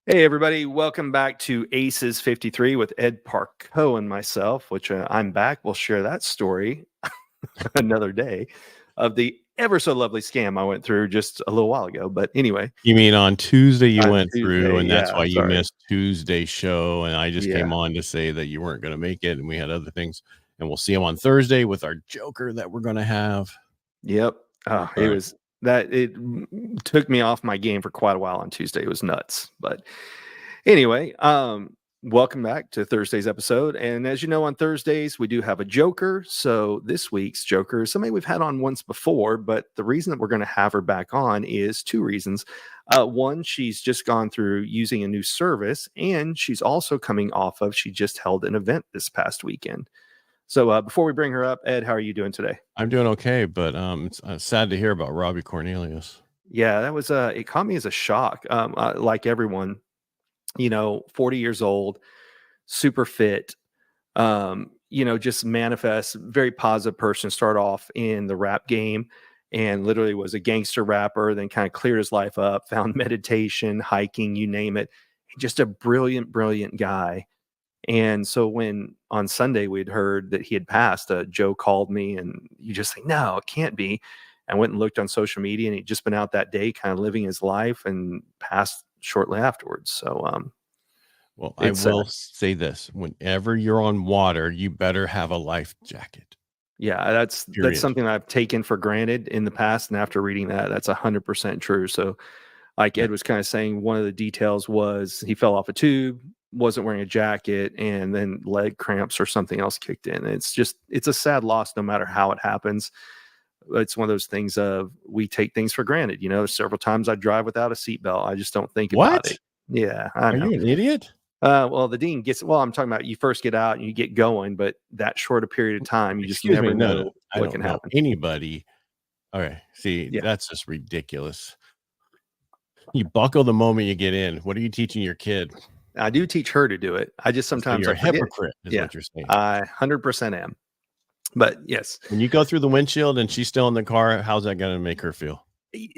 Hey, everybody. Welcome back to Aces53 with Ed Parcaut and myself, which I'm back. We'll share that story another day of the ever so lovely scam I went through just a little while ago. But anyway, You mean on Tuesday you on went through, Tuesday. and that's Yeah, why you sorry. missed Tuesday's show, and I just Yeah. came on to say that you weren't gonna make it, and we had other things, and we'll see him on Thursday with our Joker that we're gonna have. Yep. It Alright. was that it took me off my game for quite a while on Tuesday. It was nuts. But anyway, welcome back to Thursday's episode. And as you know, on Thursdays, we do have a Joker. So this week's Joker is somebody we've had on once before, but the reason that we're going to have her back on is two reasons. One, she's just gone through using a new service, and she's also coming off of, she just held an event this past weekend. So before we bring her up, Ed, how are you doing today? I'm doing okay, but, it's, sad to hear about Robbie Cornelius. Yeah, that was it caught me as a shock. Like everyone, 40 years old, super fit, just manifest very positive person, start off in the rap game and literally was a gangster rapper, then kind of cleared his life up, found meditation, hiking, you name it. Just a brilliant, brilliant guy. And so when on Sunday we'd heard that he had passed, Joe called me and you just think, no, it can't be. I went and looked on social media and he'd just been out that day kind of living his life and passed shortly afterwards. So Well, I will say this, whenever you're on water, you better have a life jacket. yeah, that's Period. something I've taken for granted in the past, and after reading that, that's 100% true. So, like Yeah. Ed was kind of saying, one of the details was he fell off a tube, wasn't wearing a jacket, and then leg cramps or something else kicked in. It's a sad loss, no matter how it happens. It's one of those things of we take things for granted. Several times I drive without a seatbelt. I just don't think about What? it. Yeah, I Are know. you an idiot? Well, the dean gets, I'm talking about you first get out and you get going, but that short a period of time, you just Excuse never me, no, know I what don't can know happen. anybody. Okay, see, Yeah. that's just ridiculous. You buckle the moment you get in. What are you teaching your kid? I do teach her to do it. I just So sometimes you're I a forget. hypocrite is Yeah, what you're saying. I 100% am. But yes, When you go through the windshield and she's still in the car, how's that gonna make her feel?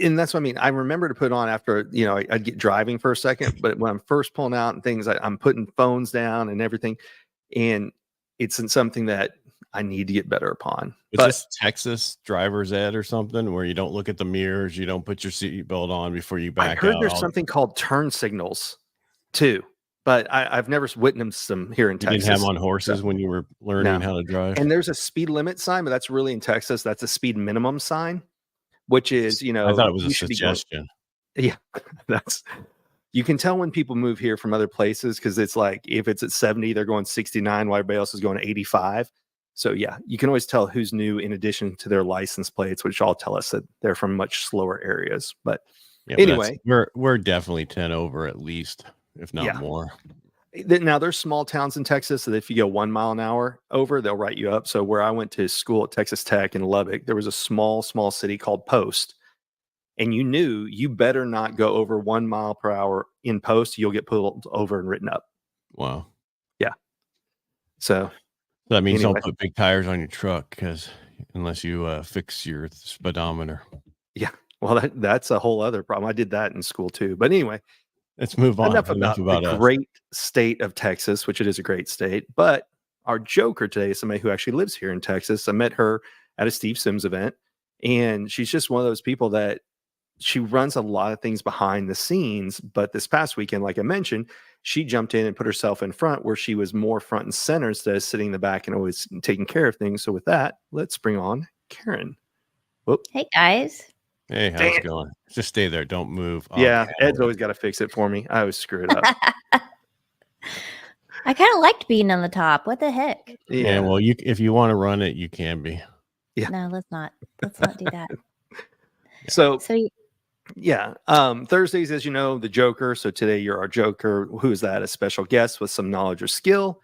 and that's what I mean. I remember to put on after, I'd get driving for a second, but when I'm first pulling out and things, I'm putting phones down and everything, and it's in something that I need to get better upon. Is But this Texas driver's ed or something where you don't look at the mirrors, you don't put your seatbelt on before you I back heard out? there's something called turn signals too, but I've never witnessed them here in You didn't have Texas. them on So horses when you were learning no, how to drive? and there's a speed limit sign, but that's really in Texas. That's a speed minimum sign, which is, I thought it was a you should be going. suggestion. Yeah, that's you can tell when people move here from other places because it's like if it's at 70, they're going 69 while everybody else is going 85. So yeah, you can always tell who's new in addition to their license plates, which all tell us that they're from much slower areas. But Yeah, but anyway, we're definitely 10 over at least, if not yeah. more. Now there's small towns in Texas that if you go 1 mile an hour over, they'll write you up. So where I went to school at Texas Tech in Lubbock, there was a small city called Post, and you knew you better not go over 1 mile per hour in Post. You'll get pulled over and written up. Wow. Yeah. So That means anyway, don't put big tires on your truck because unless you fix your speedometer. yeah. Well, that's a whole other problem. I did that in school too. But anyway, Let's move on. enough Enough about the about us. great state of Texas, which it is a great state. But our Joker today is somebody who actually lives here in Texas. I met her at a Steve Sims event, and she's just one of those people that she runs a lot of things behind the scenes. But this past weekend, like I mentioned, she jumped in and put herself in front where she was more front and center instead of sitting in the back and always taking care of things. So with that, let's bring on Karen. Whoop. Hey guys. Hey, how's it going? Just stay there. Don't move. Yeah, Ed's always got to fix it for me. I always screw it up. I kind of liked being on the top. What the heck? Yeah, well, if you want to run it, you can be. Yeah. No, let's not do that. So yeah. Thursdays, as you know, the Joker. So today you're our Joker. Who is that? A special guest with some knowledge or skill.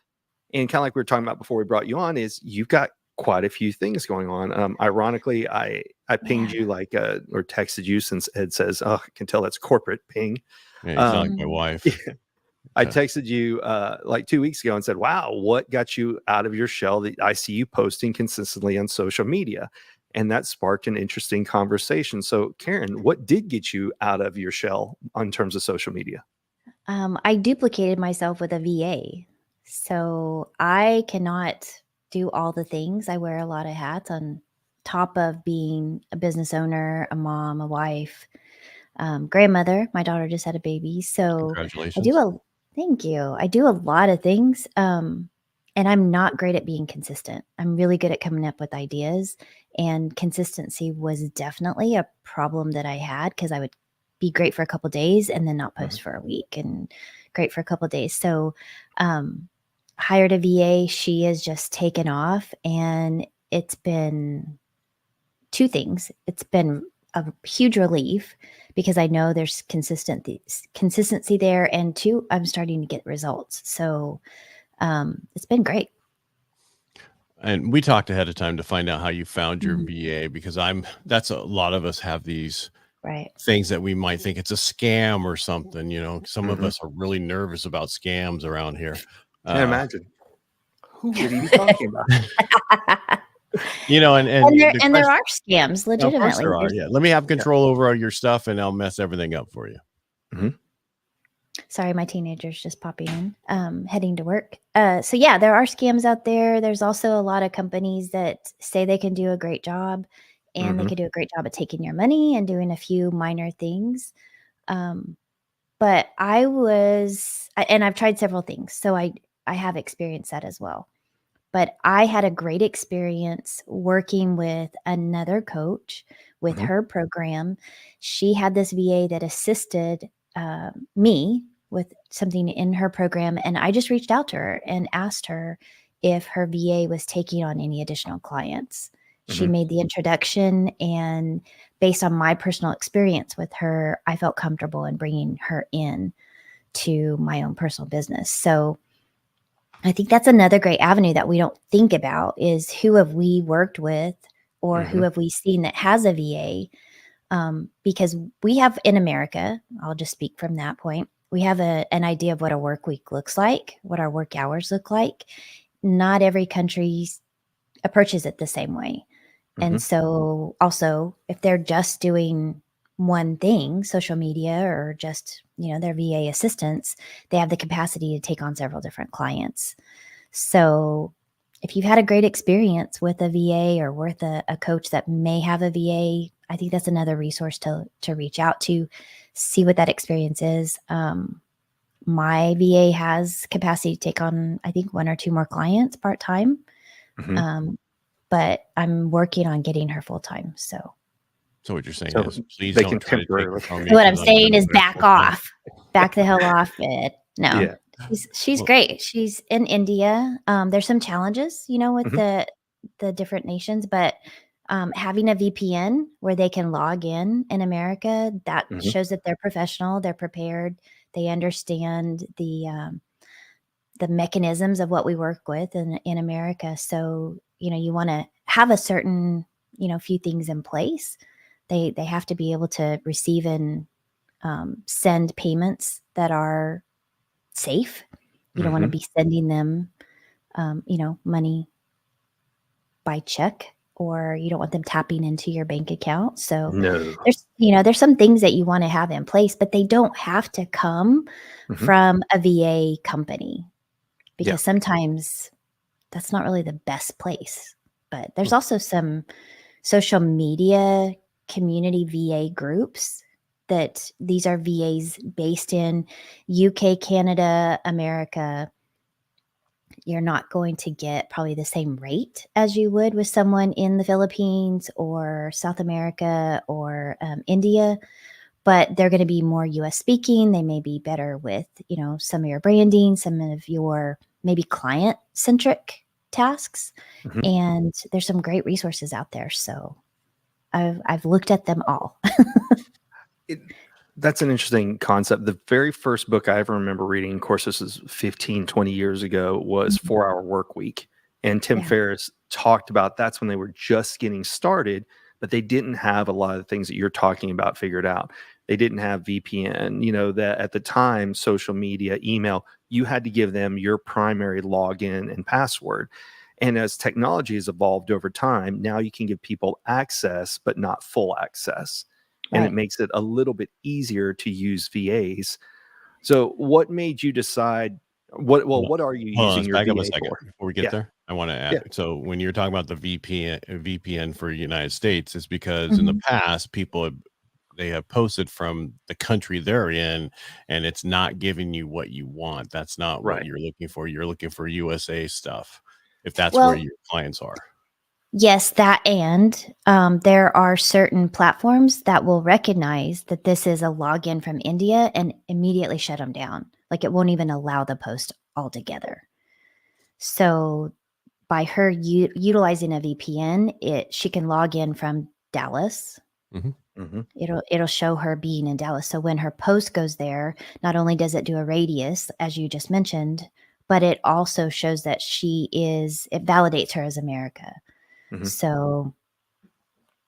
And kind of like we were talking about before we brought you on, is you've got quite a few things going on. Ironically, I pinged you or texted you since Ed says, oh, I can tell that's corporate ping. Yeah, you sound like my wife. Yeah. I texted you like 2 weeks ago and said, wow, what got you out of your shell that I see you posting consistently on social media? And that sparked an interesting conversation. So Karen, what did get you out of your shell in terms of social media? I duplicated myself with a VA. So I cannot do all the things. I wear a lot of hats on top of being a business owner, a mom, a wife, grandmother. My daughter just had a baby. So Congratulations. thank you. I do a lot of things. And I'm not great at being consistent. I'm really good at coming up with ideas. And consistency was definitely a problem that I had because I would be great for a couple days and then not post for a week and great for a couple days. So hired a VA. She has just taken off, and it's been two things. It's been a huge relief because I know there's consistency there, and two, I'm starting to get results. So it's been great. And we talked ahead of time to find out how you found your VA, because that's a lot of us have these things that we might think it's a scam or something. You know, some of us are really nervous about scams around here. Can't imagine. Who would he be talking about? You know, and there are scams, legitimately. Of course there are. Yeah. Let me have control over all your stuff and I'll mess everything up for you. Sorry, my teenager's just popping in, heading to work. So yeah, there are scams out there. There's also a lot of companies that say they can do a great job, and they can do a great job at taking your money and doing a few minor things. But I've tried several things, so I have experienced that as well. But I had a great experience working with another coach with her program. She had this VA that assisted me with something in her program. And I just reached out to her and asked her if her VA was taking on any additional clients. She made the introduction, and based on my personal experience with her, I felt comfortable in bringing her in to my own personal business. So I think that's another great avenue that we don't think about is who have we worked with or who have we seen that has a VA? Because we have in America, I'll just speak from that point, we have an idea of what a work week looks like, what our work hours look like. Not every country approaches it the same way. And so also, if they're just doing one thing, social media or just, their VA assistants, they have the capacity to take on several different clients. So if you've had a great experience with a VA or with a coach that may have a VA, I think that's another resource to reach out to, see what that experience is. My VA has capacity to take on, I think, one or two more clients part-time. But I'm working on getting her full-time. So what you're saying is, please they don't try to take it from me. What I'm saying is back off. Back the hell off it. No. Yeah. She's great. She's in India. There's some challenges, with the different nations, but having a VPN where they can log in America, that shows that they're professional, they're prepared, they understand the mechanisms of what we work with in America. So, you want to have a certain, few things in place. They have to be able to receive and send payments that are safe. You don't want to be sending them, money by check, or you don't want them tapping into your bank account. So there's some things that you want to have in place, but they don't have to come from a VA company, because sometimes that's not really the best place. But there's also some social media community VA groups that these are VAs based in UK, Canada, America. You're not going to get probably the same rate as you would with someone in the Philippines or South America or India, but they're going to be more US speaking. They may be better with, some of your branding, some of your maybe client centric tasks. And there's some great resources out there. So I've looked at them all. That's an interesting concept. The very first book I ever remember reading, of course, this is 15, 20 years ago, was 4 Hour Work Week. And Tim Ferriss talked about that's when they were just getting started, but they didn't have a lot of the things that you're talking about figured out. They didn't have VPN, that at the time, social media, email, you had to give them your primary login and password. And as technology has evolved over time, now you can give people access, but not full access. And it makes it a little bit easier to use VAs. So what made you decide what are you Hold on, using let's your back up a VA second for? before we get Yeah. there. I want to Yeah. add. So when you're talking about the VPN for United States, it's because in the Mhm. past they have posted from the country they're in, and it's not giving you what you want. That's not what Right. you're looking for. You're looking for USA stuff, if that's where Well, your clients are. yes, that and there are certain platforms that will recognize that this is a login from India and immediately shut them down. Like it won't even allow the post altogether. So by her utilizing a VPN, she can log in from Dallas. It'll show her being in Dallas. So when her post goes there, not only does it do a radius, as you just mentioned, but it also shows that it validates her as America. So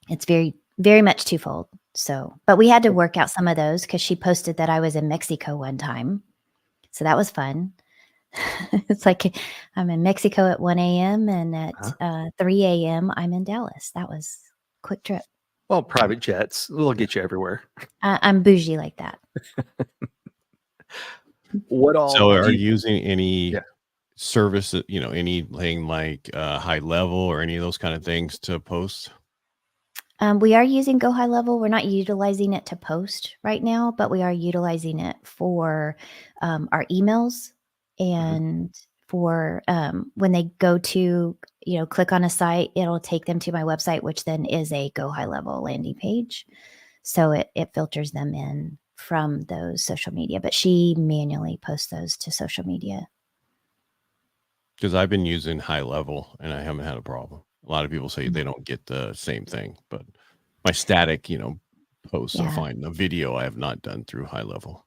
it's very, very much twofold. So, but we had to work out some of those because she posted that I was in Mexico one time. So that was fun. It's like I'm in Mexico at 1 a.m. and at 3 a.m. I'm in Dallas. That was a quick trip. Well, private jets, they'll get you everywhere. I'm bougie like that. What all So did are you you using any Yeah. service, anything like high level or any of those kind of things to post? We are using Go High Level. We're not utilizing it to post right now, but we are utilizing it for our emails and for when they go to, click on a site, it'll take them to my website, which then is a Go High Level landing page. So it filters them in from those social media, but she manually posts those to social media. Because I've been using high level and I haven't had a problem. A lot of people say they don't get the same thing, but my static, posts are Yeah. fine. The video I have not done through high level.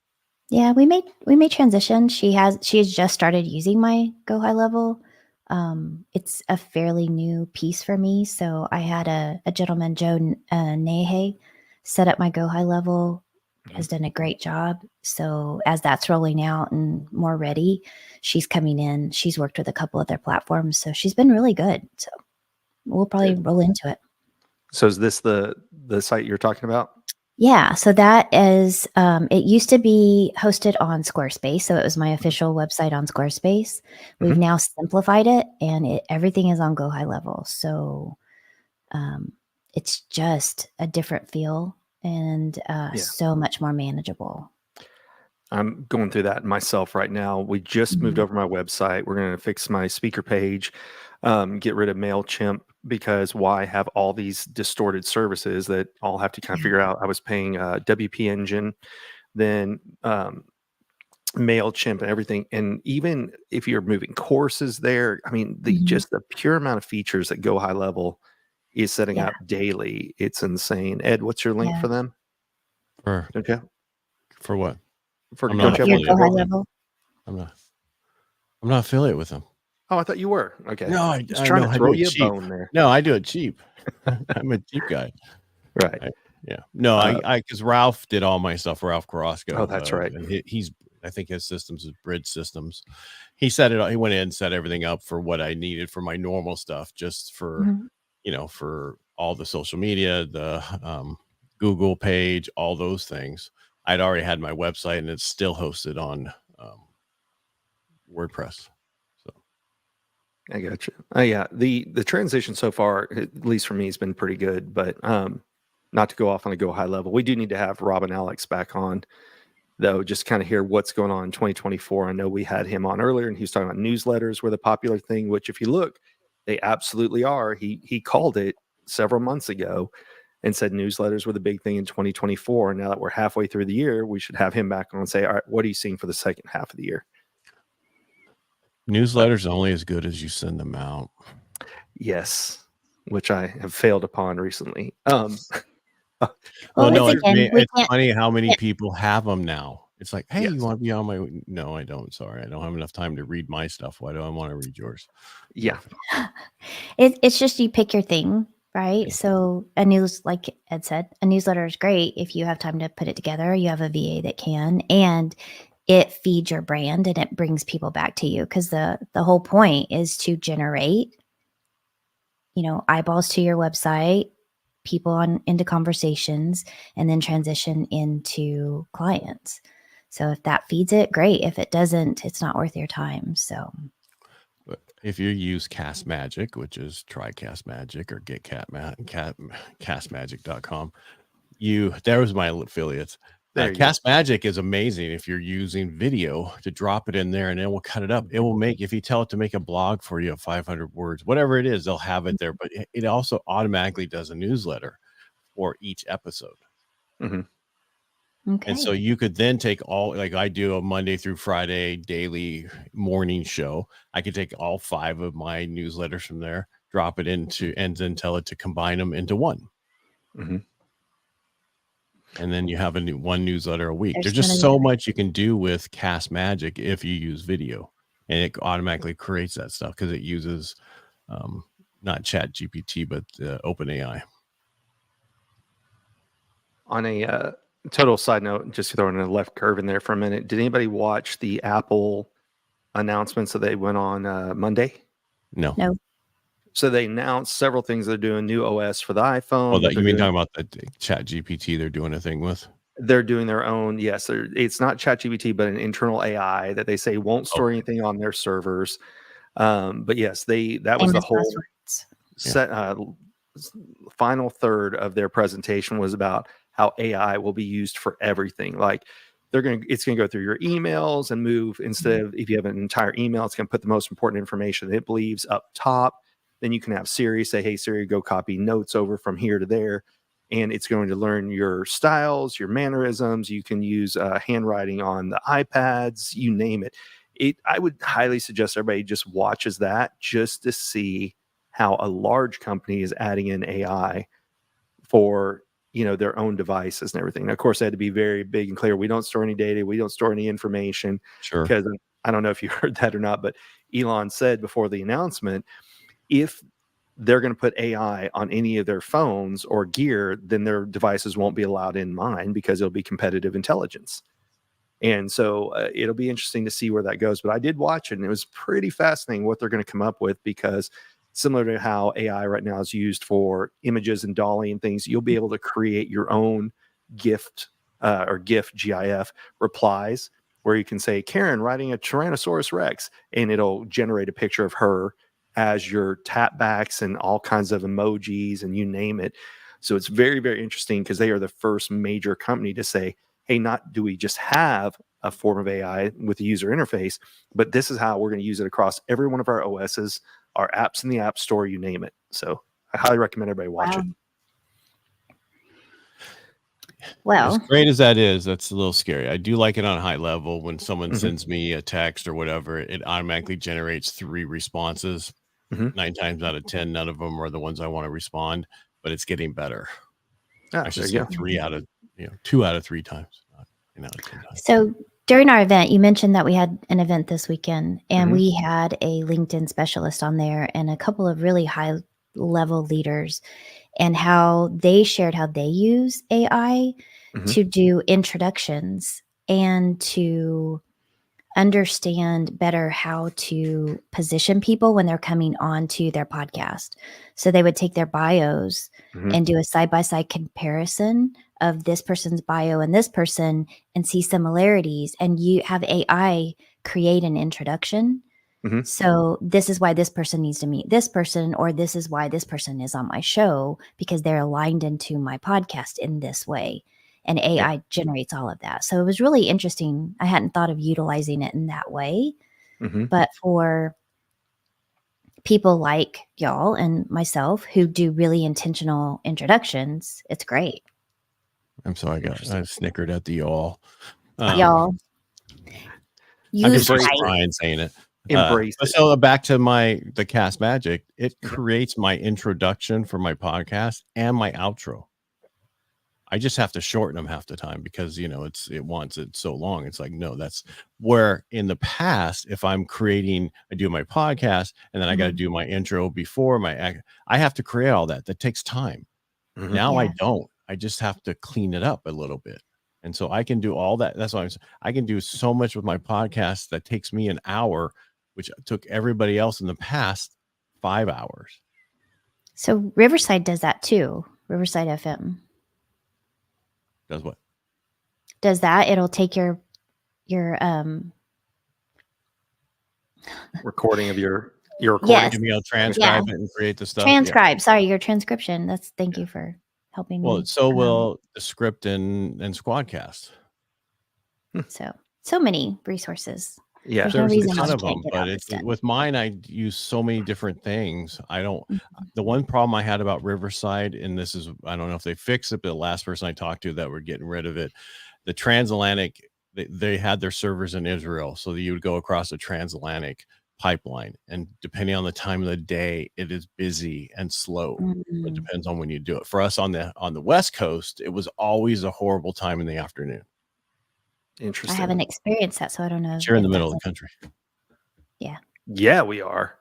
Yeah, we made transition. She has just started using my Go High Level. It's a fairly new piece for me. So I had a gentleman, Joe Nahe, set up my Go High Level, has done a great job. So as that's rolling out and more ready, she's coming in. She's worked with a couple other platforms. So she's been really good. So we'll probably roll into it. So is this the site you're talking about? Yeah, so that is, it used to be hosted on Squarespace, so it was my official website on Squarespace. We've now simplified it, and everything is on Go High Level. So it's just a different feel and so much more manageable. I'm going through that myself right now. We just moved over my website. We're going to fix my speaker page, get rid of MailChimp because why have all these distorted services that all have to kind of figure out. I was paying WP Engine, then MailChimp and everything. And even if you're moving courses there, I mean, just the pure amount of features that Go High Level is setting up daily, it's insane. Ed, what's your link for them? Okay. For what? Don't you have Your one Go for High Go? Level. I'm not affiliate with them. Oh, I thought you were. Okay. No, I was trying know, to I throw do it you a cheap. bone there. No, I do it cheap. I'm a cheap guy. Right. Yeah. No, I because Ralph did all my stuff. Ralph Carrasco. Oh, that's right. And I think his systems is Bridge Systems. He set it up. He went in and set everything up for what I needed for my normal stuff, just for for all the social media, the Google page, all those things. I'd already had my website, and it's still hosted on WordPress. So I got you. Yeah, the transition so far, at least for me, has been pretty good. But not to go off on a Go High Level, we do need to have Rob and Alex back on, though, just kind of hear what's going on in 2024. I know we had him on earlier, and he was talking about newsletters were the popular thing. Which, if you look, they absolutely are. He called it several months ago and said newsletters were the big thing in 2024. And now that we're halfway through the year, we should have him back on and say, all right, what are you seeing for the second half of the year? newsletters are only as good as you send them out. Yes, which I have failed upon recently. Well, no, it's can't. funny how many people have them now. It's like, hey, Yes. you want to be on my? No, I don't. Sorry, I don't have enough time to read my stuff. Why do I want to read yours? Yeah. It's just you pick your thing, right? So like Ed said, a newsletter is great if you have time to put it together. You have a VA that can, and it feeds your brand and it brings people back to you because the whole point is to generate, eyeballs to your website, people into conversations, and then transition into clients. So if that feeds it, great. If it doesn't, it's not worth your time. So if you use Cast Magic, which is try Cast Magic or get castmagic.com, there was my affiliates. Cast Magic is amazing if you're using video to drop it in there, and it will cut it up. It will make, if you tell it to make a blog for you of 500 words, whatever it is, they'll have it there. But it also automatically does a newsletter for each episode. Okay. And so you could then take all, like I do a Monday through Friday daily morning show. I could take all 5 of my newsletters from there, drop it into, and then tell it to combine them into one. And then you have one newsletter a week. There's just so much you can do with Cast Magic if you use video, and it automatically creates that stuff because it uses not Chat GPT, but OpenAI. On a total side note, just throwing a left curve in there for a minute, did anybody watch the Apple announcements that they went on Monday? No. So they announced several things they're doing, new OS for the iPhone. Oh, you mean talking about the Chat GPT they're doing a thing with? They're doing their own, yes. It's not Chat GPT, but an internal AI that they say won't store anything on their servers. But yes, that was the whole final third of their presentation was about how AI will be used for everything. Like it's going to go through your emails and move, instead of, if you have an entire email, it's going to put the most important information it believes up top. Then you can have Siri say, hey, Siri, go copy notes over from here to there. And it's going to learn your styles, your mannerisms. You can use handwriting on the iPads, you name it. I would highly suggest everybody just watches that just to see how a large company is adding in AI for, their own devices and everything. Now, of course, they had to be very big and clear. We don't store any data. We don't store any information. Sure. Because I don't know if you heard that or not, but Elon said before the announcement, if they're going to put AI on any of their phones or gear, then their devices won't be allowed in mine because it'll be competitive intelligence. And so it'll be interesting to see where that goes. But I did watch it, and it was pretty fascinating what they're going to come up with, because similar to how AI right now is used for images and DALL-E and things, you'll be able to create your own GIF replies, where you can say, Karen riding a Tyrannosaurus Rex, and it'll generate a picture of her as your tap backs and all kinds of emojis and you name it. So it's very, very interesting, because they are the first major company to say, hey, not do we just have a form of AI with a user interface, but this is how we're going to use it across every one of our OSs, our apps in the App Store, you name it. So I highly recommend everybody watch it. Well, as great as that is, that's a little scary. I do like it on a high level. When someone sends me a text or whatever, it automatically generates 3 responses. 9 times out of 10, none of them are the ones I want to respond, but it's getting better. I should say 2 out of 3 times. Not 10 times. So during our event, you mentioned that we had an event this weekend, and we had a LinkedIn specialist on there and a couple of really high level leaders, and how they shared how they use AI to do introductions and to understand better how to position people when they're coming on to their podcast. So they would take their bios and do a side-by-side comparison of this person's bio and this person and see similarities, and you have AI create an introduction. So this is why this person needs to meet this person, or this is why this person is on my show, because they're aligned into my podcast in this way. And AI generates all of that. So it was really interesting. I hadn't thought of utilizing it in that way. But for people like y'all and myself who do really intentional introductions, it's great. I'm sorry, I snickered at the y'all. Y'all. I'm just trying saying it. Embrace it. So back to the Cast Magic, it creates my introduction for my podcast and my outro. I just have to shorten them half the time because it wants it so long. It's like, no, that's where in the past, if I'm I do my podcast and then I got to do my intro before I have to create all that. That takes time. Now I don't. I just have to clean it up a little bit. And so I can do all that. That's why I can do so much with my podcast that takes me an hour, which took everybody else in the past 5 hours. So Riverside does that too. Riverside FM. Does what? Does that. It'll take your your recording of your recording. Yes. You know, transcribe it and create the stuff. Transcribe. Sorry, your transcription. Thank you for helping me. Well, so will the script and Squadcast. So many resources. Yeah, there's no reason a ton why of them, but with mine, I use so many different things. I don't. The one problem I had about Riverside, and this is, I don't know if they fixed it, but the last person I talked to that were getting rid of it, the transatlantic, they had their servers in Israel, so that you would go across the transatlantic pipeline, and depending on the time of the day, it is busy and slow. It depends on when you do it. For us on the West Coast, it was always a horrible time in the afternoon. Interesting. I haven't experienced that, so I don't know. You're in the middle of the country. Yeah, we are.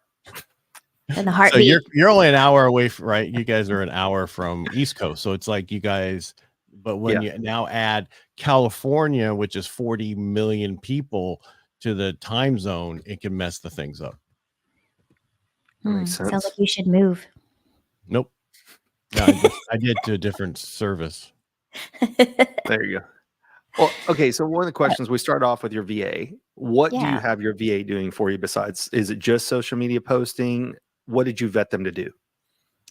In the heartbeat. So you're only an hour away from, right? You guys are an hour from East Coast, so it's like you guys. But when you now add California, which is 40 million people, to the time zone, it can mess the things up. That makes sense. Sounds like you should move. Nope. No, I did to a different service. There you go. Well, okay. So one of the questions, we start off with your VA. What do you have your VA doing for you besides? Is it just social media posting? What did you vet them to do?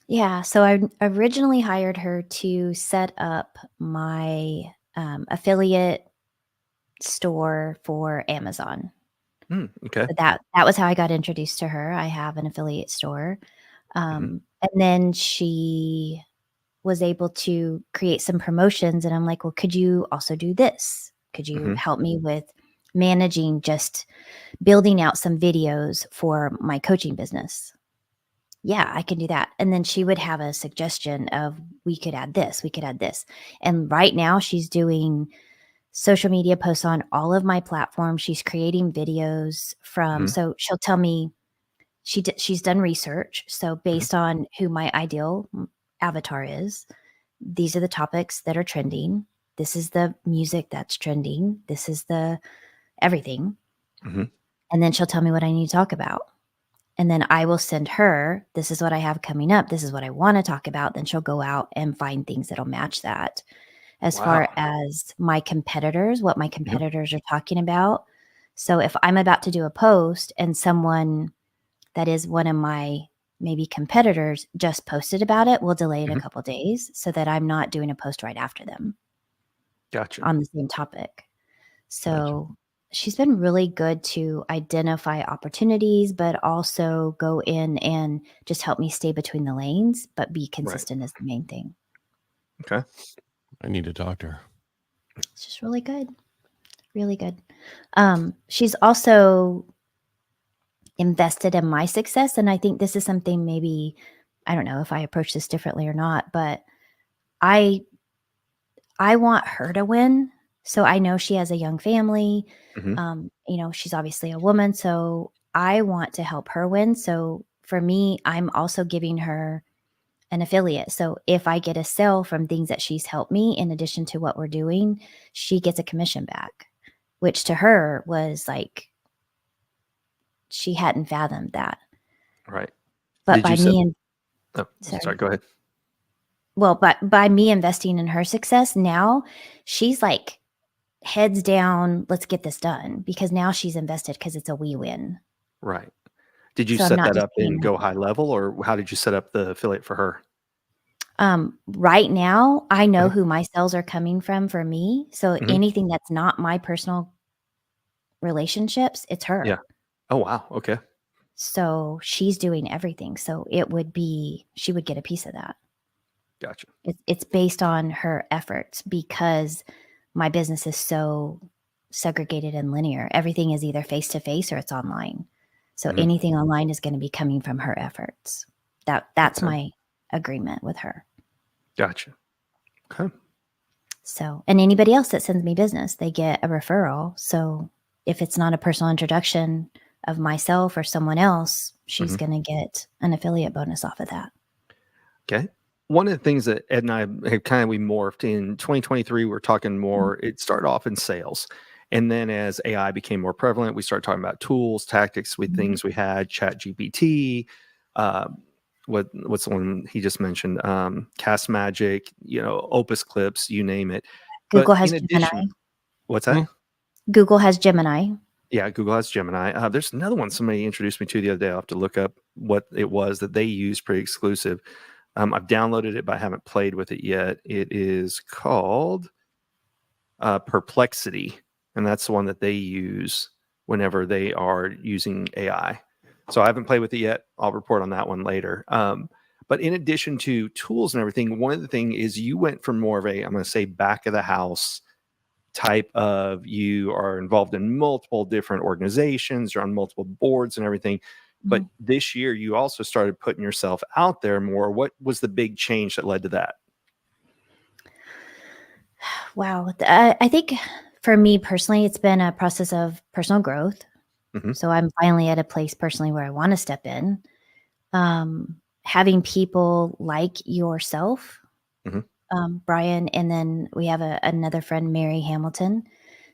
Yeah. So I originally hired her to set up my affiliate store for Amazon. Okay. So that was how I got introduced to her. I have an affiliate store. And then she was able to create some promotions, and I'm like, well, could you also do this? Could you help me with managing, just building out some videos for my coaching business? Yeah, I can do that. And then she would have a suggestion of, we could add this, we could add this. And right now she's doing social media posts on all of my platforms. She's creating videos from, so she'll tell me, she's done research. So based on who my ideal avatar is, these are the topics that are trending. This is the music that's trending. This is the everything. And then she'll tell me what I need to talk about. And then I will send her, this is what I have coming up. This is what I want to talk about. Then she'll go out and find things that'll match that. As far as my competitors, what my competitors are talking about. So if I'm about to do a post and someone that is one of my maybe competitors just posted about it, we'll delay it a couple days so that I'm not doing a post right after them. Gotcha. On the same topic. So she's been really good to identify opportunities, but also go in and just help me stay between the lanes, but be consistent is the main thing. Okay. I need to talk to her. It's just really good. Really good. She's also invested in my success. And I think this is something, maybe, I don't know if I approach this differently or not, but I want her to win. So I know she has a young family. She's obviously a woman, so I want to help her win. So for me, I'm also giving her an affiliate. So if I get a sale from things that she's helped me, in addition to what we're doing, she gets a commission back, which to her was like, she hadn't fathomed that. Right. But by me sorry, go ahead. Well, but by me investing in her success, now she's like, heads down, let's get this done, because now she's invested, because it's a we win. Right. Did you set that up in Go High Level, or how did you set up the affiliate for her? Right now, I know who my sales are coming from for me. So anything that's not my personal relationships, it's her. Yeah. Oh, wow. Okay. So she's doing everything. So she would get a piece of that. Gotcha. It's based on her efforts, because my business is so segregated and linear. Everything is either face-to-face or it's online. So anything online is going to be coming from her efforts. That's my agreement with her. Gotcha. Okay. So, and anybody else that sends me business, they get a referral. So if it's not a personal introduction of myself or someone else, she's going to get an affiliate bonus off of that. Okay. One of the things that Ed and I have we morphed in 2023, we're talking more, it started off in sales. And then as AI became more prevalent, we started talking about tools, tactics with things we had, Chat GPT, what's the one he just mentioned? Cast Magic, Opus Clips, you name it. Google but has in addition, Gemini. What's that? Google has Gemini. Yeah, Google has Gemini. There's another one somebody introduced me to the other day. I'll have to look up what it was that they use, pretty exclusive. I've downloaded it, but I haven't played with it yet. It is called Perplexity, and that's the one that they use whenever they are using AI. So I haven't played with it yet. I'll report on that one later. But in addition to tools and everything, one of the things is you went from more of a, I'm going to say, back of the house type of, you are involved in multiple different organizations, you're on multiple boards and everything. But this year you also started putting yourself out there more. What was the big change that led to that? Wow. I think for me personally, it's been a process of personal growth. So I'm finally at a place personally where I want to step in. Having people like yourself, Brian, and then we have another friend, Mary Hamilton.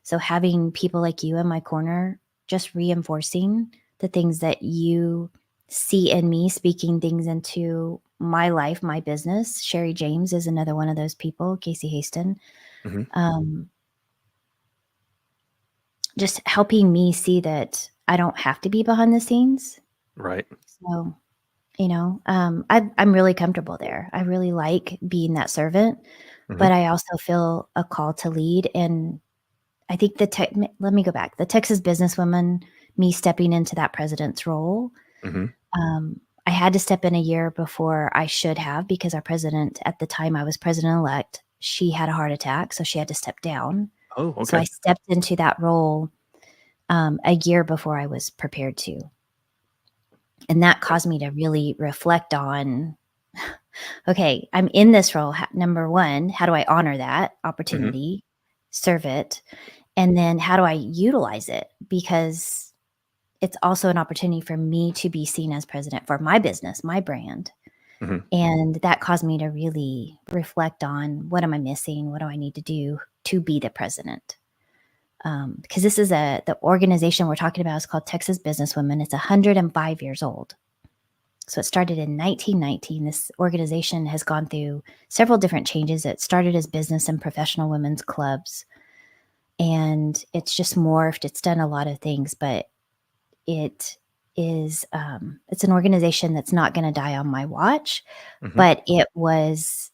So having people like you in my corner, just reinforcing the things that you see in me, speaking things into my life, my business. Sherry James is another one of those people, Casey Haston. Just helping me see that I don't have to be behind the scenes. Right. So, I'm really comfortable there. I really like being that servant, but I also feel a call to lead. And I think let me go back. The Texas businesswoman, me stepping into that president's role, I had to step in a year before I should have, because our president at the time I was president-elect, she had a heart attack, so she had to step down. Oh, okay. So I stepped into that role a year before I was prepared to. And that caused me to really reflect on, okay, I'm in this role. Number one, how do I honor that opportunity, serve it? And then how do I utilize it? Because it's also an opportunity for me to be seen as president for my business, my brand. And that caused me to really reflect on, what am I missing? What do I need to do to be the president? Because this is the organization we're talking about is called Texas Businesswomen. It's 105 years old. So it started in 1919. This organization has gone through several different changes. It started as business and professional women's clubs, and it's just morphed. It's done a lot of things, but it is it's an organization that's not going to die on my watch. But it was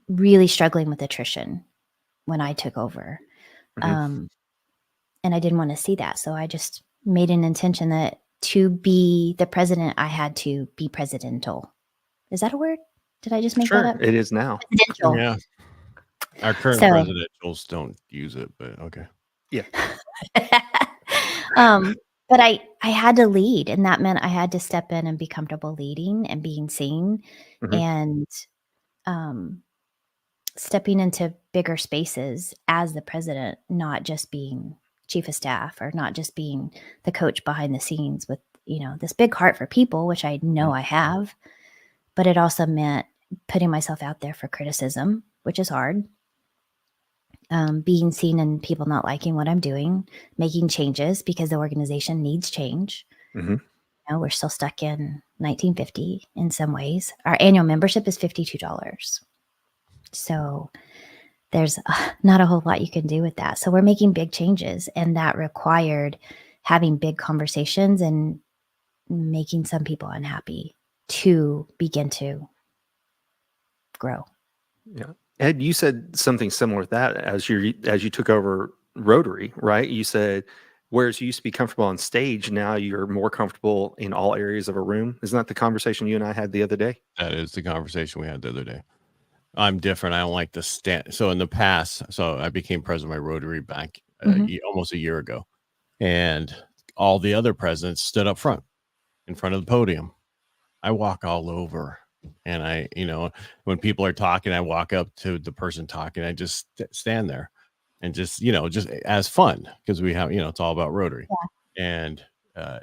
really struggling with attrition when I took over. And I didn't want to see that. So I just made an intention that to be the president, I had to be presidential. Is that a word? Did I just make that up? It is now. Presidential. Yeah. Our current presidentials don't use it, but okay. Yeah. But I had to lead, and that meant I had to step in and be comfortable leading and being seen, and stepping into bigger spaces as the president, not just being chief of staff or not just being the coach behind the scenes with, this big heart for people, which I know I have, but it also meant putting myself out there for criticism, which is hard. Being seen and people not liking what I'm doing, making changes because the organization needs change. We're still stuck in 1950 in some ways. Our annual membership is $52. So there's not a whole lot you can do with that. So we're making big changes, and that required having big conversations and making some people unhappy to begin to grow. Yeah. Ed, you said something similar with that as you took over Rotary, right? You said, whereas you used to be comfortable on stage, now you're more comfortable in all areas of a room. Isn't that the conversation you and I had the other day? That is the conversation we had the other day. I'm different. I don't like to stand. So in the past, I became president of my Rotary back almost a year ago, and all the other presidents stood up front, in front of the podium. I walk all over, and when people are talking, I walk up to the person talking. I just stand there, and just as fun, because we have it's all about Rotary, and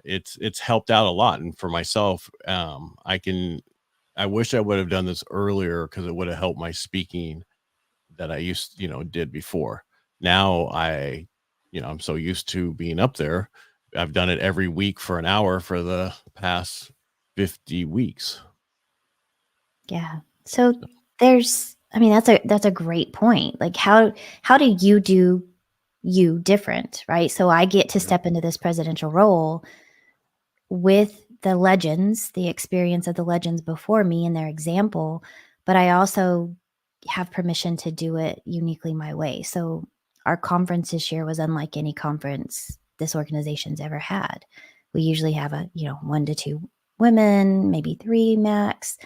it's helped out a lot. And for myself, I wish I would have done this earlier, because it would have helped my speaking that I did before. Now I'm so used to being up there. I've done it every week for an hour for the past 50 weeks. Yeah. So that's a great point. Like how do you do you different, right? So I get to step into this presidential role with the legends, the experience of the legends before me and their example, but I also have permission to do it uniquely my way. So our conference this year was unlike any conference this organization's ever had. We usually have 1 to 2 women, maybe 3 max.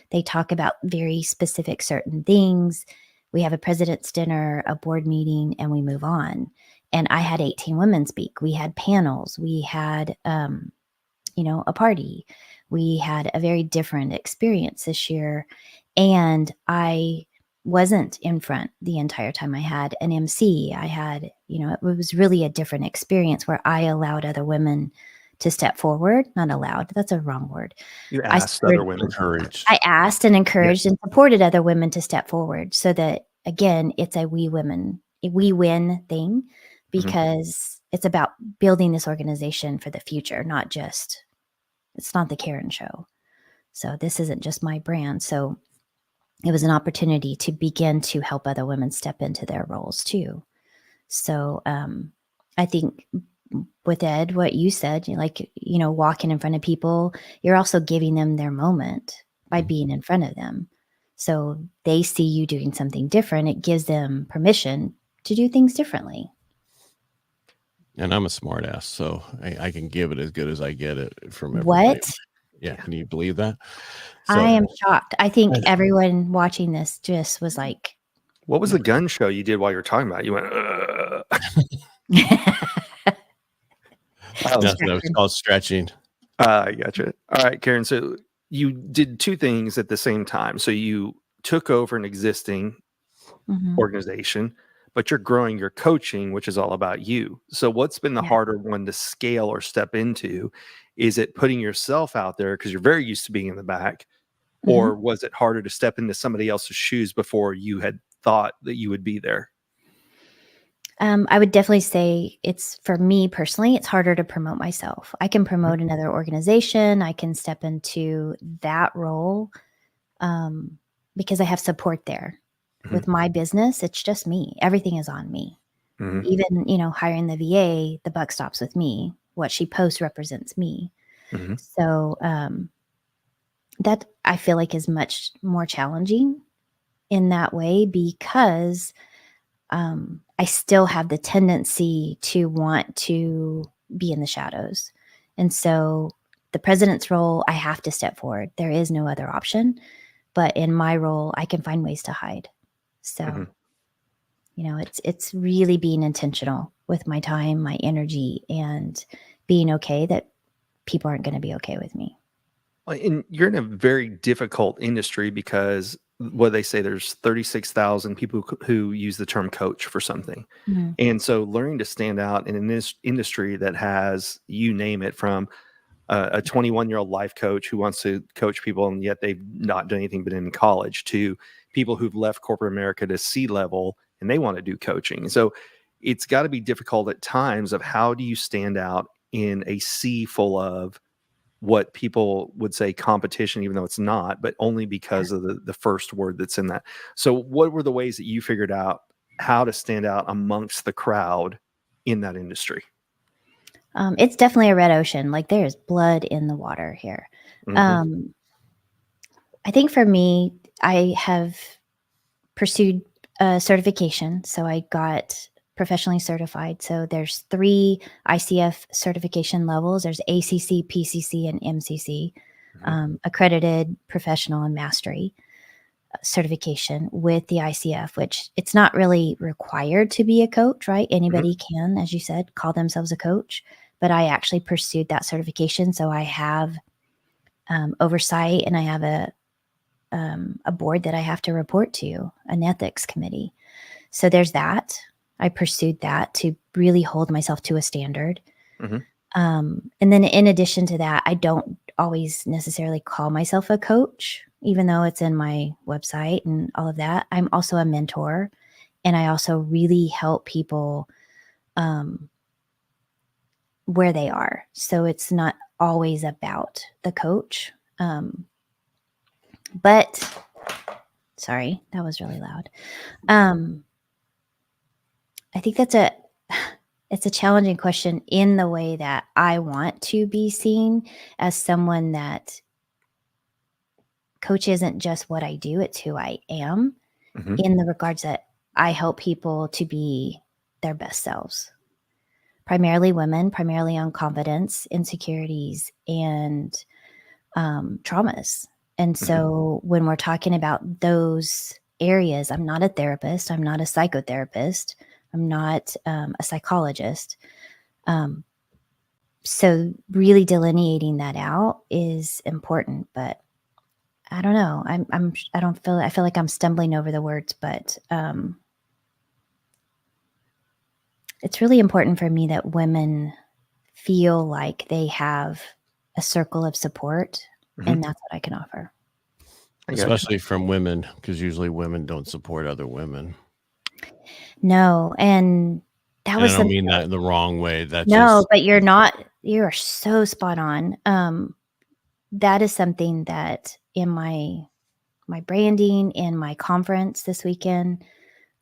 They talk about very specific certain things. We have a president's dinner, a board meeting, and we move on. And I had 18 women speak. We had panels. We had, a party. We had a very different experience this year. And I wasn't in front the entire time. I had an MC. I had, it was really a different experience where I allowed other women to step forward. Not allowed. That's a wrong word. You asked other women. Encouraged. I asked and encouraged and supported other women to step forward so that, again, it's a we win thing because it's about building this organization for the future, it's not the Karen show. So this isn't just my brand. So it was an opportunity to begin to help other women step into their roles too. So I think with Ed, what you said, walking in front of people, you're also giving them their moment by being in front of them. So they see you doing something different. It gives them permission to do things differently. And I'm a smart ass, so I can give it as good as I get it from everybody. What? Yeah, can you believe that? So, I am shocked. I think everyone watching this just was like, what was the gun show you did while you were talking about it? You went, that was called stretching. I gotcha. All right, Karen. So you did 2 things at the same time. So you took over an existing organization, but you're growing your coaching, which is all about you. So what's been the harder one to scale or step into? Is it putting yourself out there because you're very used to being in the back? Or was it harder to step into somebody else's shoes before you had thought that you would be there? I would definitely say for me personally, it's harder to promote myself. I can promote another organization. I can step into that role because I have support there. With my business, it's just me. Everything is on me. Even, hiring the VA, the buck stops with me. What she posts represents me. So that I feel like is much more challenging in that way because I still have the tendency to want to be in the shadows. And so the president's role, I have to step forward. There is no other option. But in my role, I can find ways to hide. So, it's really being intentional with my time, my energy, and being okay that people aren't going to be okay with me. And you're in a very difficult industry because what they say, there's 36,000 people who use the term coach for something. And so learning to stand out in an industry that has, you name it, from a 21-year-old life coach who wants to coach people and yet they've not done anything but in college, to people who've left corporate America to C-level and they want to do coaching. So it's got to be difficult at times of how do you stand out in a sea full of what people would say competition, even though it's not, but only because of the first word that's in that. So what were the ways that you figured out how to stand out amongst the crowd in that industry? It's definitely a red ocean. Like there's blood in the water here. I think for me, I have pursued a certification. So I got professionally certified. So there's 3 ICF certification levels. There's ACC, PCC, and MCC, accredited professional and mastery certification with the ICF, which it's not really required to be a coach, right? Anybody can, as you said, call themselves a coach. But I actually pursued that certification. So I have oversight and I have a board that I have to report to, an ethics committee. So there's that. I pursued that to really hold myself to a standard. And then in addition to that, I don't always necessarily call myself a coach, even though it's in my website and all of that. I'm also a mentor, and I also really help people where they are. So it's not always about the coach. But sorry, that was really loud. I think that's a it's a challenging question in the way that I want to be seen as someone that coach isn't just what I do, it's who I am, in the regards that I help people to be their best selves. Primarily women, primarily on confidence, insecurities, and traumas. And so when we're talking about those areas, I'm not a therapist, I'm not a psychotherapist, I'm not a psychologist. So really delineating that out is important, but I don't know. I feel like I'm stumbling over the words, but it's really important for me that women feel like they have a circle of support, and that's what I can offer. Especially from women, because usually women don't support other women. No, and that was I don't mean that in the wrong way. That's no, but you are so spot on. That is something that in my branding, in my conference this weekend,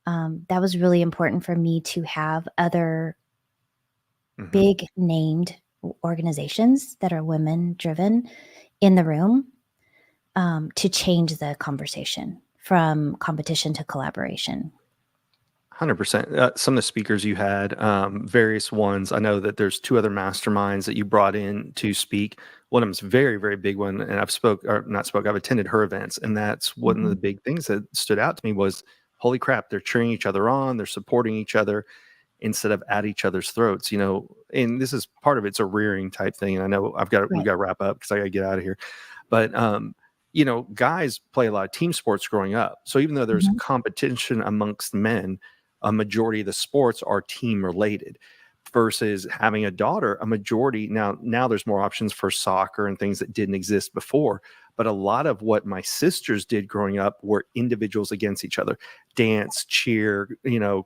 that was really important for me to have other big named organizations that are women driven in the room, to change the conversation from competition to collaboration. 100%. Some of the speakers you had, various ones. I know that there's 2 other masterminds that you brought in to speak. One of them's a very, very big one, and I've attended her events, and that's one of the big things that stood out to me was, holy crap, they're cheering each other on, they're supporting each other instead of at each other's throats. And this is part of it's a rearing type thing. And I know we got to wrap up because I got to get out of here. But guys play a lot of team sports growing up. So even though there's a competition amongst men, a majority of the sports are team related, versus having a daughter, a majority now there's more options for soccer and things that didn't exist before. But a lot of what my sisters did growing up were individuals against each other, dance, cheer,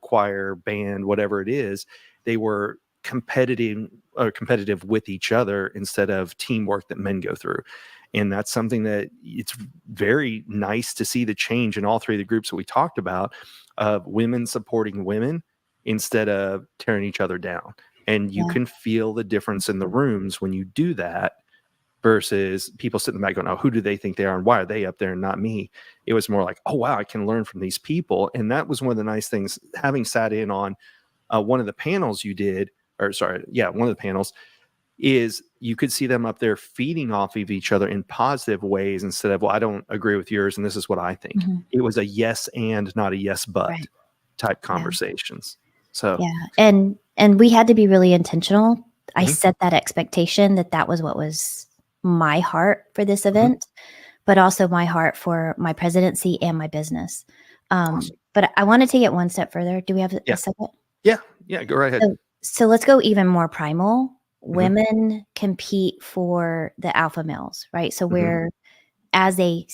choir, band, whatever it is. They were competitive with each other instead of teamwork that men go through. And that's something that it's very nice to see the change in all 3 of the groups that we talked about, of women supporting women instead of tearing each other down. And you can feel the difference in the rooms when you do that, versus people sitting back going, oh, who do they think they are and why are they up there and not me? It was more like, oh, wow, I can learn from these people. And that was one of the nice things, having sat in on one of the panels you did, one of the panels, is you could see them up there feeding off of each other in positive ways instead of, well, I don't agree with yours and this is what I think. It was a yes and, not a yes but type conversations. So and we had to be really intentional. I set that expectation that was what was my heart for this event, but also my heart for my presidency and my business. Awesome. But I want to take it one step further. Do we have a second? Yeah, go right ahead. So let's go even more primal. Women compete for the alpha males, right? So we're, as a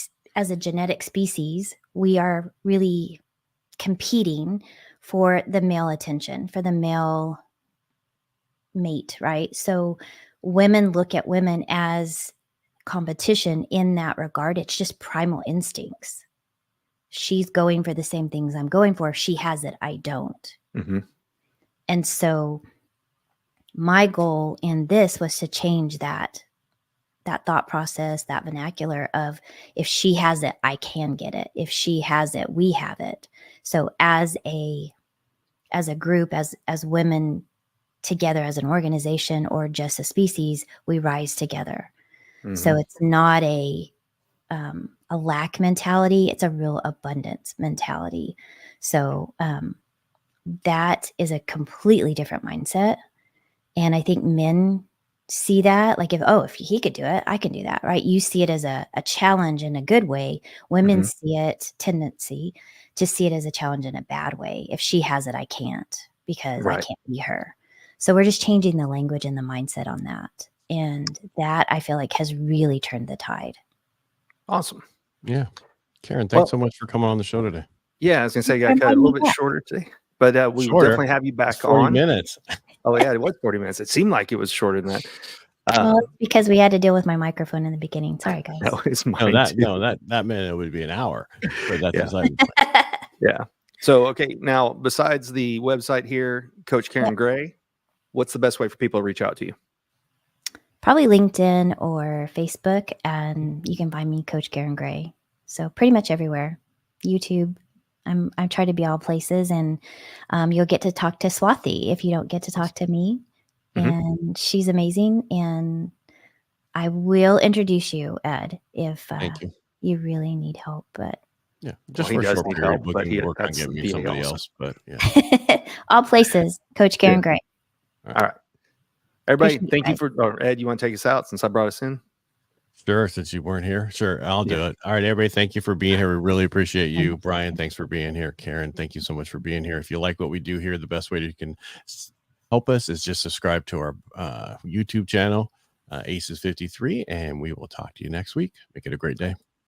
genetic species, we are really competing for the male attention, for the male mate, right? So women look at women as competition in that regard. It's just primal instincts. She's going for the same things I'm going for. If she has it, I don't. And so my goal in this was to change that thought process, that vernacular of, if she has it, I can get it. If she has it, we have it. So as a group, as women together, as an organization or just a species, we rise together. So it's not a lack mentality. It's a real abundance mentality. So that is a completely different mindset. And I think men see that, like, if he could do it, I can do that, right? You see it as a challenge in a good way. Women see it, tendency to see it as a challenge in a bad way. If she has it, I can't, because I can't be her. So we're just changing the language and the mindset on that. And that, I feel like, has really turned the tide. Awesome. Yeah. Karen, thanks so much for coming on the show today. Yeah, I was going to say, I got a little bit shorter today, but we will definitely have you back 40 on. minutes. Oh, yeah, it was 40 minutes. It seemed like it was shorter than that. Well, it's because we had to deal with my microphone in the beginning. Sorry, guys. That was mine too. That meant it would be an hour. But that's Yeah. beside the point. Yeah. So, okay, now besides the website here, Coach Karen Yep. Gray, what's the best way for people to reach out to you? Probably LinkedIn or Facebook, and you can find me, Coach Karen Gray. So pretty much everywhere. YouTube. I try to be all places, and you'll get to talk to Swathi if you don't get to talk to me. And she's amazing, and I will introduce you, Ed, if Thank you. you really need help. But Yeah, Well, just he for a does short need period, help, we but can work on that's getting me VA somebody also. else. But yeah, all places, Coach Karen Gray. All right. Everybody, Appreciate thank you guys. for, Ed, you want to take us out since I brought us in? sure. Since you weren't here, sure, I'll do Yeah. it. All right, everybody, thank you for being here. We really appreciate you. Thanks. Brian, thanks for being here. Karen, thank you so much for being here. If you like what we do here, the best way you can help us is just subscribe to our YouTube channel, Aces53, and we will talk to you next week. Make it a great day.